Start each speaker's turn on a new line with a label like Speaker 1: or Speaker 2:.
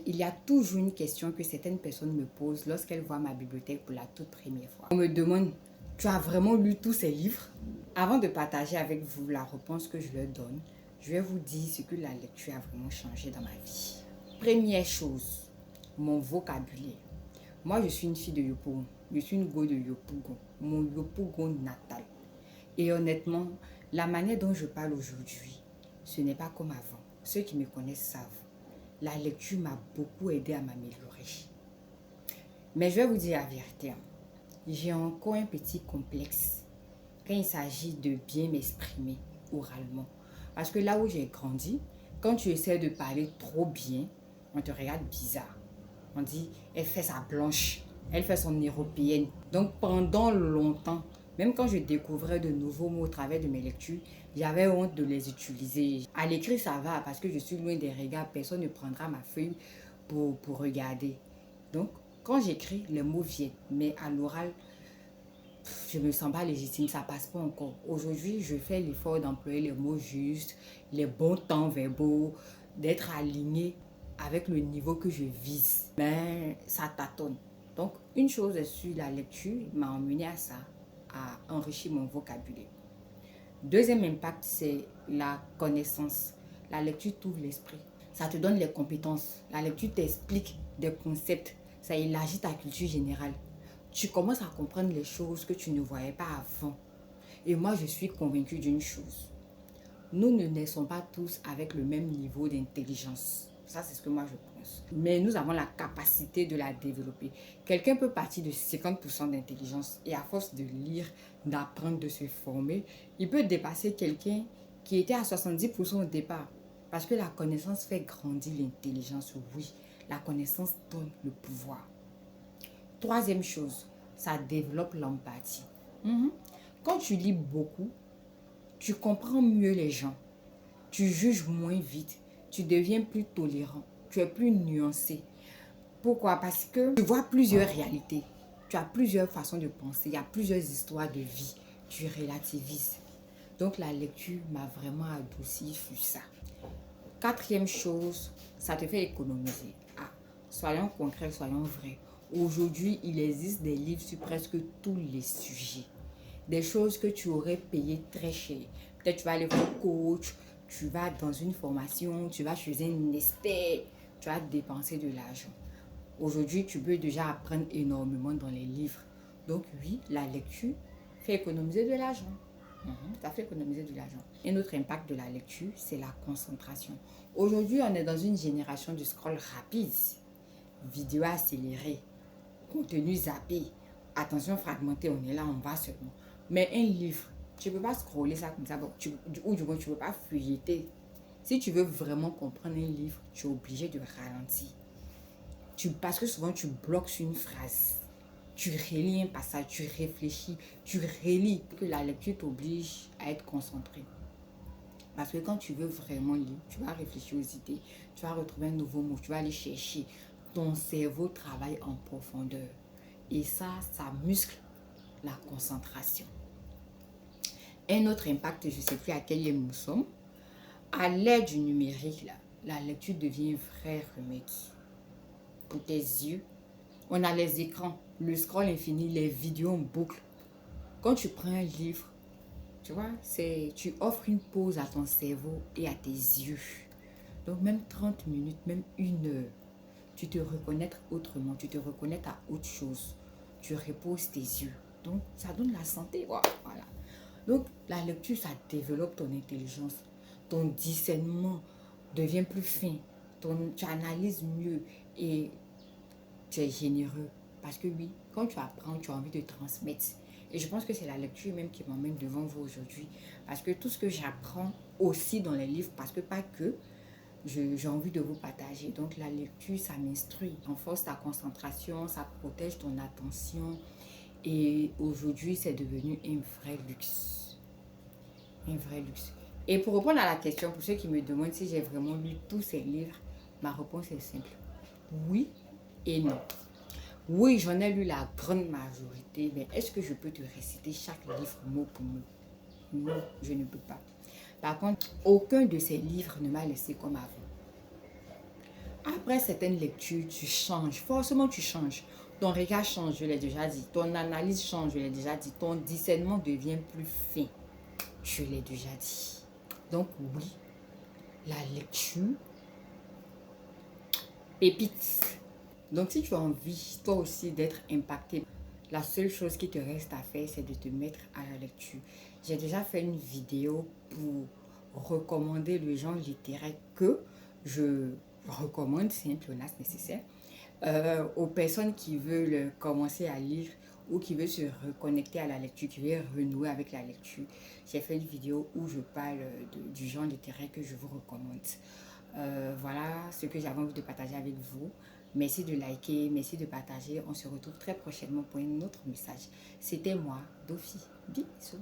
Speaker 1: il y a toujours une question que certaines personnes me posent lorsqu'elles voient ma bibliothèque pour la toute première fois. On me demande, tu as vraiment lu tous ces livres? Avant de partager avec vous la réponse que je leur donne, je vais vous dire ce que la lecture a vraiment changé dans ma vie. Première chose, mon vocabulaire. Moi, je suis une fille de Yopougon. Je suis une go de Yopougon. Mon Yopougon natal. Et honnêtement, la manière dont je parle aujourd'hui, ce n'est pas comme avant. Ceux qui me connaissent savent. La lecture m'a beaucoup aidé à m'améliorer. Mais je vais vous dire la vérité. J'ai encore un petit complexe quand il s'agit de bien m'exprimer oralement. Parce que là où j'ai grandi, quand tu essaies de parler trop bien, on te regarde bizarre. On dit, elle fait sa blanche, elle fait son européenne. Donc pendant longtemps, même quand je découvrais de nouveaux mots au travers de mes lectures, j'avais honte de les utiliser. À l'écrit, ça va parce que je suis loin des regards. Personne ne prendra ma feuille pour regarder. Donc, quand j'écris, les mots viennent. Mais à l'oral, je ne me sens pas légitime, ça ne passe pas encore. Aujourd'hui, je fais l'effort d'employer les mots justes, les bons temps verbaux, d'être aligné avec le niveau que je vise. Mais ça tâtonne. Donc, une chose est sûre, la lecture m'a emmené à ça, à enrichir mon vocabulaire. Deuxième impact, c'est la connaissance. La lecture t'ouvre l'esprit. Ça te donne les compétences. La lecture t'explique des concepts. Ça élargit ta culture générale. Tu commences à comprendre les choses que tu ne voyais pas avant. Et moi, je suis convaincue d'une chose. Nous ne naissons pas tous avec le même niveau d'intelligence. Ça, c'est ce que moi, je pense. Mais nous avons la capacité de la développer. Quelqu'un peut partir de 50% d'intelligence et à force de lire, d'apprendre, de se former, il peut dépasser quelqu'un qui était à 70% au départ. Parce que la connaissance fait grandir l'intelligence, oui. La connaissance donne le pouvoir. Troisième chose, ça développe l'empathie. Quand tu lis beaucoup, tu comprends mieux les gens. Tu juges moins vite. Tu deviens plus tolérant. Tu es plus nuancé. Pourquoi? Parce que tu vois plusieurs réalités. Tu as plusieurs façons de penser. Il y a plusieurs histoires de vie. Tu relativises. Donc la lecture m'a vraiment adouci sur ça. Quatrième chose, ça te fait économiser. Ah, soyons concrets, soyons vrais. Aujourd'hui, il existe des livres sur presque tous les sujets. Des choses que tu aurais payé très cher. Peut-être tu vas aller voir un coach, tu vas dans une formation, tu vas chez un expert, tu vas dépenser de l'argent. Aujourd'hui, tu peux déjà apprendre énormément dans les livres. Donc oui, la lecture fait économiser de l'argent. Ça fait économiser de l'argent. Un autre impact de la lecture, c'est la concentration. Aujourd'hui, on est dans une génération de scroll rapide. Vidéo accélérée, contenu zappé, attention fragmentée, on est là, on va seulement. Mais un livre, tu ne peux pas scroller ça comme ça, ou du moins tu ne peux pas feuilleter. Si tu veux vraiment comprendre un livre, tu es obligé de ralentir. Parce que souvent tu bloques sur une phrase. Tu relis un passage, tu réfléchis, tu relis. Que la lecture t'oblige à être concentré. Parce que quand tu veux vraiment lire, tu vas réfléchir aux idées, tu vas retrouver un nouveau mot, tu vas aller chercher. Ton cerveau travaille en profondeur. Et ça muscle la concentration. Un autre impact, je ne sais plus à quel lieu nous sommes, à l'ère du numérique, la lecture devient un vrai remède pour tes yeux. On a les écrans, le scroll infini, les vidéos en boucle. Quand tu prends un livre, tu vois, tu offres une pause à ton cerveau et à tes yeux. Donc même 30 minutes, même 1 heure, tu te reconnectes autrement, tu te reconnectes à autre chose. Tu reposes tes yeux. Donc ça donne la santé. Voilà. Donc la lecture, ça développe ton intelligence. Ton discernement devient plus fin. Tu analyses mieux et tu es généreux. Parce que oui, quand tu apprends, tu as envie de transmettre. Et je pense que c'est la lecture même qui m'emmène devant vous aujourd'hui. Parce que tout ce que j'apprends aussi dans les livres, parce que pas que, j'ai envie de vous partager. Donc la lecture, ça m'instruit, renforce ta concentration, ça protège ton attention. Et aujourd'hui, c'est devenu un vrai luxe. Un vrai luxe. Et pour répondre à la question, pour ceux qui me demandent si j'ai vraiment lu tous ces livres, ma réponse est simple. Oui et non. Oui, j'en ai lu la grande majorité, mais est-ce que je peux te réciter chaque livre mot pour mot? Non, je ne peux pas. Par contre, aucun de ces livres ne m'a laissé comme avant. Après certaines lectures, tu changes. Forcément, tu changes. Ton regard change, je l'ai déjà dit. Ton analyse change, je l'ai déjà dit. Ton discernement devient plus fin. Je l'ai déjà dit. Donc oui, la lecture, pépite. Donc si tu as envie, toi aussi, d'être impacté, la seule chose qui te reste à faire, c'est de te mettre à la lecture. J'ai déjà fait une vidéo pour recommander le genre littéraire que je recommande, c'est un pléonasme nécessaire, aux personnes qui veulent commencer à lire ou qui veulent se reconnecter à la lecture, qui veulent renouer avec la lecture. J'ai fait une vidéo où je parle du genre littéraire que je vous recommande. Voilà ce que j'avais envie de partager avec vous. Merci de liker, merci de partager. On se retrouve très prochainement pour un autre message. C'était moi, Dofi. Bisous.